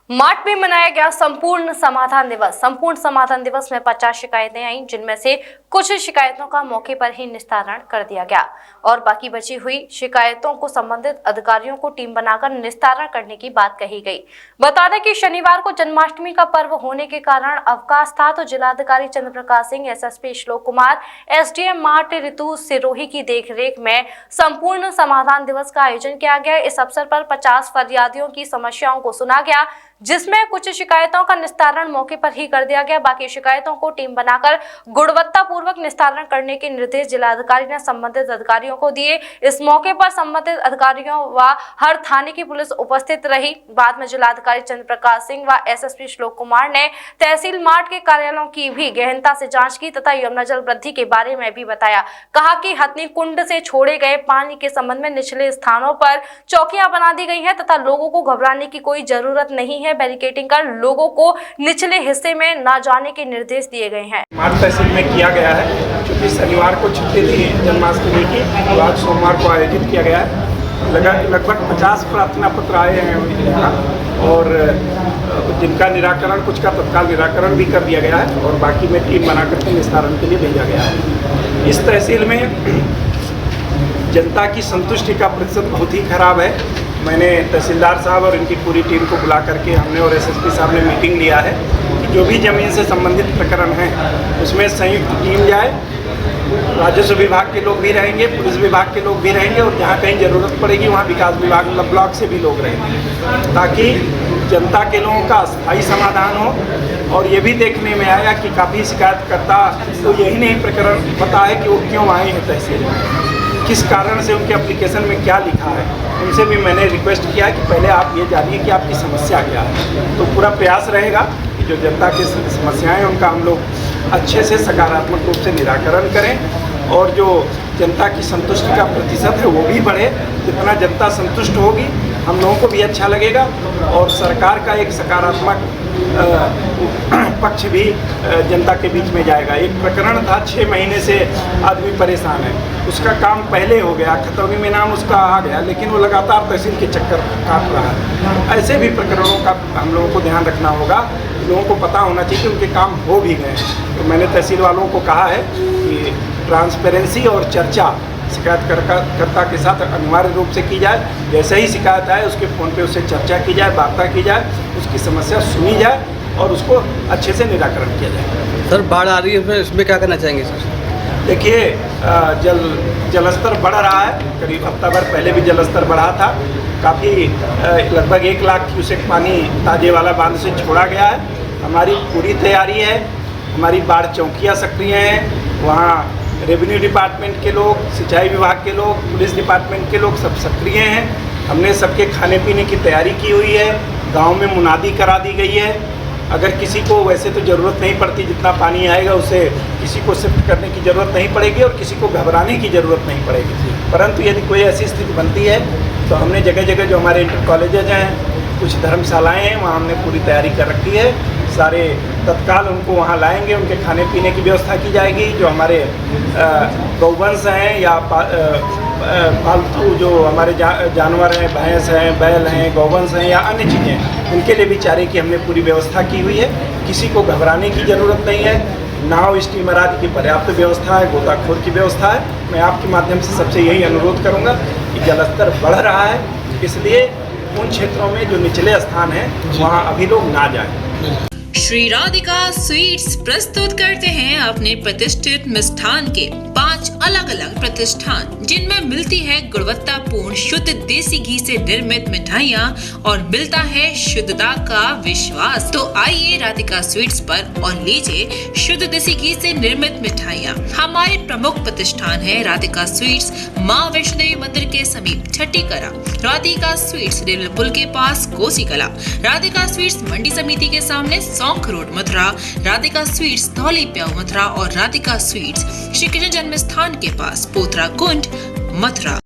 Mart में मनाया गया संपूर्ण समाधान दिवस। संपूर्ण समाधान दिवस में 50 शिकायतें आईं, जिनमें से कुछ शिकायतों का मौके पर ही निस्तारण कर दिया गया और बाकी बची हुई शिकायतों को संबंधित अधिकारियों को टीम बनाकर निस्तारण करने की बात कही गई। बता दें कि शनिवार को जन्माष्टमी का पर्व होने के कारण अवकाश था, तो जिलाधिकारी चंद्र प्रकाश सिंह, एसएसपी श्लोक कुमार, एसडीएम मार्ट ऋतु सिरोही की देखरेख में संपूर्ण समाधान दिवस का आयोजन किया गया। इस अवसर पर 50 फरियादियों की समस्याओं को सुना गया, जिसमें कुछ शिकायतों का निस्तारण मौके पर ही कर दिया गया। बाकी शिकायतों को टीम बनाकर गुणवत्तापूर्वक निस्तारण करने के निर्देश जिलाधिकारी ने संबंधित अधिकारियों को दिए। इस मौके पर संबंधित अधिकारियों व हर थाने की पुलिस उपस्थित रही। बाद में जिलाधिकारी चंद्र प्रकाश सिंह व एसएसपी श्लोक कुमार ने तहसील मार्ट के कार्यालयों की भी गहनता से जांच की तथा यमुना जल वृद्धि के बारे में भी बताया। कहा कि हथनी कुंड से छोड़े गए पानी के संबंध में निचले स्थानों पर चौकियां बना दी गई हैं तथा लोगों को घबराने की कोई जरूरत नहीं है। बैरिकेडिंग कर लोगों को निचले हिस्से में न जाने के निर्देश दिए गए हैं। मार्ट तहसील में किया गया है, क्योंकि शनिवार को छुट्टी थी जन्माष्टमी की, तो आज सोमवार को आयोजित किया गया है। लगभग 50 प्रार्थना पत्र आए हैं यहाँ और जिनका निराकरण, कुछ का तत्काल निराकरण भी कर दिया गया है और बाकी में टीम बना करके निस्तारण के लिए भेजा गया है। इस तहसील में जनता की संतुष्टि का प्रतिशत बहुत ही खराब है। मैंने तहसीलदार साहब और इनकी पूरी टीम को बुला करके हमने और एसएसपी साहब ने मीटिंग लिया है कि जो भी ज़मीन से संबंधित प्रकरण हैं उसमें संयुक्त टीम जाए। राजस्व विभाग के लोग भी रहेंगे, पुलिस विभाग के लोग भी रहेंगे और जहाँ कहीं ज़रूरत पड़ेगी वहाँ विकास विभाग ब्लॉक से भी लोग रहेंगे, ताकि जनता के लोगों का स्थायी समाधान हो। और ये भी देखने में आया कि काफ़ी शिकायतकर्ता तो यही नहीं प्रकरण पता है कि वो क्यों आए हैं तहसील में, किस कारण से, उनके एप्लीकेशन में क्या लिखा है। उनसे भी मैंने रिक्वेस्ट किया कि पहले आप ये जानिए कि आपकी समस्या क्या है। तो पूरा प्रयास रहेगा कि जो जनता की समस्याएं हैं उनका हम लोग अच्छे से सकारात्मक रूप से निराकरण करें और जो जनता की संतुष्टि का प्रतिशत है वो भी बढ़े। जितना जनता संतुष्ट होगी हम लोगों को भी अच्छा लगेगा और सरकार का एक सकारात्मक पक्ष भी जनता के बीच में जाएगा। एक प्रकरण था, 6 महीने से आदमी परेशान है, उसका काम पहले हो गया, खतौनी में नाम उसका आ गया, लेकिन वो लगातार तहसील के चक्कर काट रहा है। ऐसे भी प्रकरणों का हम लोगों को ध्यान रखना होगा। लोगों को पता होना चाहिए कि उनके काम हो भी गए। तो मैंने तहसील वालों को कहा है कि ट्रांसपेरेंसी और चर्चा शिकायतकर्ता के साथ अनिवार्य रूप से की जाए। जैसे ही शिकायत आए उसके फ़ोन पे उससे चर्चा की जाए, वार्ता की जाए, उसकी समस्या सुनी जाए और उसको अच्छे से निराकरण किया जाए। सर, बाढ़ आ रही है, फिर इसमें क्या करना चाहेंगे सर? देखिए, जलस्तर बढ़ रहा है। करीब हफ्ता भर पहले भी जलस्तर बढ़ा था। काफ़ी लगभग 1 लाख क्यूसेक पानी ताजे वाला बांध से छोड़ा गया है। हमारी पूरी तैयारी है। हमारी बाढ़ चौकियाँ सक्रिय हैं, वहाँ रेवेन्यू डिपार्टमेंट के लोग, सिंचाई विभाग के लोग, पुलिस डिपार्टमेंट के लोग सब सक्रिय हैं। हमने सबके खाने पीने की तैयारी की हुई है। गांव में मुनादी करा दी गई है। अगर किसी को, वैसे तो ज़रूरत नहीं पड़ती, जितना पानी आएगा उसे किसी को शिफ्ट करने की ज़रूरत नहीं पड़ेगी और किसी को घबराने की ज़रूरत नहीं पड़ेगी। परंतु यदि कोई ऐसी स्थिति बनती है तो हमने जगह जगह जो हमारे इंटर कॉलेजेज हैं, कुछ धर्मशालाएँ हैं, वहाँ हमने पूरी तैयारी कर रखी है। सारे तत्काल उनको वहाँ लाएंगे, उनके खाने पीने की व्यवस्था की जाएगी। जो हमारे गौवंश हैं या पालतू जो हमारे जानवर हैं, भैंस हैं, बैल हैं, गौवंश हैं या अन्य चीज़ें, उनके लिए भी चारे की हमने पूरी व्यवस्था की हुई है। किसी को घबराने की ज़रूरत नहीं है। नाव, स्टीमर आदि की पर्याप्त व्यवस्था है, गोताखोर की व्यवस्था है। मैं आपके माध्यम से सबसे यही अनुरोध करूँगा कि जलस्तर बढ़ रहा है, इसलिए उन क्षेत्रों में जो निचले स्थान हैं वहाँ अभी लोग ना जाएं। श्री राधिका स्वीट्स प्रस्तुत करते हैं अपने प्रतिष्ठित मिष्ठान के 5 अलग अलग प्रतिष्ठान, जिनमें मिलती है गुणवत्तापूर्ण शुद्ध देसी घी से निर्मित मिठाइयाँ और मिलता है शुद्धता का विश्वास। तो आइए राधिका स्वीट्स पर और लीजिए शुद्ध देसी घी से निर्मित मिठाइयाँ। हमारे प्रमुख प्रतिष्ठान है राधिका स्वीट्स, माँ वैष्णो देवी मंदिर के समीप छठी कला, राधिका स्वीट्स रेलवे पुल के पास कोसी कला, राधिका स्वीट्स मंडी समिति के सामने सौंख रोड मथुरा, राधिका स्वीट्स धौली प्याऊ मथुरा और राधिका स्वीट्स श्री कृष्ण जन्म स्थान के पास पोथरा कुंड मथुरा।